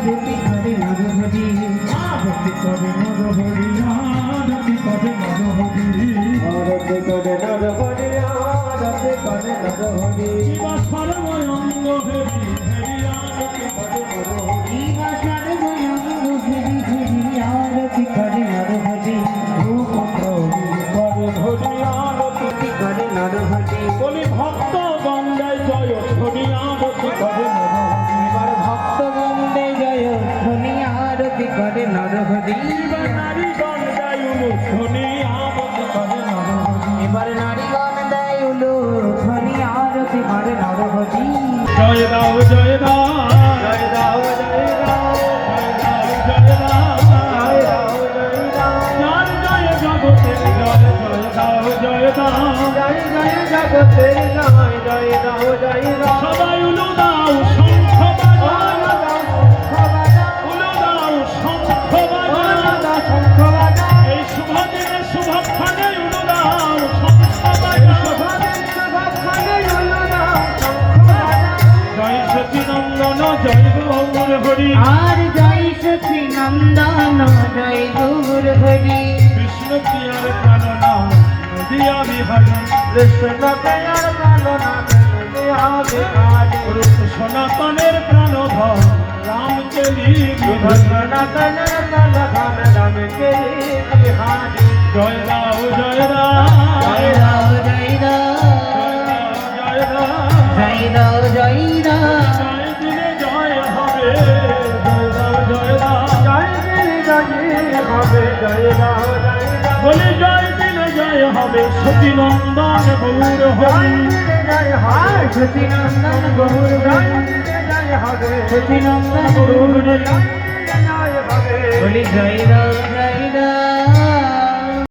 আরতি করে নরহরি আরতি করে নরহরি আরতি করে নরহরি আরতি করে নরহরি আরতি করে নরহরি শিবা সর্বঙ্গ হেরি হেরি আরতি করে নরহরি শিবা সর্বঙ্গ হেরি হেরি আরতি করে নরহরি রূপ করে হরি আরতি করে নরহরি বলি ভক্ত গঙ্গায় জয় হরি আরতি করে নরহরি এবার ভক্ত গঙ্গায় জয় হরি আরতি করে নরহরি এবার নারী গঙ্গায় হরি আরতি করে নরহরি এবার নারী গঙ্গায় হরি আরতি করে নরহরি জয় দাও জয় দাও জয় দাও জয় দাও জয় দাও জয় দাও জয় দাও জয় জগতের জয় জয় দাও জয় দাও জয় জয় জগতের জয় জয় দাও জয় দাও সবাই উলু দাও শঙ্খ বাজাও উলু দাও শঙ্খ বাজাও শঙ্খ বাজাও এই শুভ দিনে শুভক্ষণে উলু দাও শঙ্খ বাজাও শুভ দিনে শুভক্ষণে উলু দাও শঙ্খ বাজাও জয় সখী নন্দন জয় গৌর হরি আর জয় সখী নন্দন জয় গৌর হরি কৃষ্ণ প্রিয়ার প্রাণনা দিয়া বিহারী কৃষ্ণ প্রিয়ার প্রাণনা দিয়া বিহারী রূপ সনাতনের প্রাণধন রাম কেলি সনাতনের প্রাণধন রাম কেলি বিহারী জয় রাও জয় রাও জয় রাও জয় রাও জয় রাও জয় রাও জয় রাও জয় দিনে জয় হবে জয় রাও জয় রাও জয় দিনে জয় হবে জয় রাও জয় রাও বলি জয় দিনে জয় হবে সতী নন্দন গৌর হরি জয় হয় সতী নন্দন গৌর জয় হবে সতী নন্দন গৌর জয় হবে বলি জয় রাও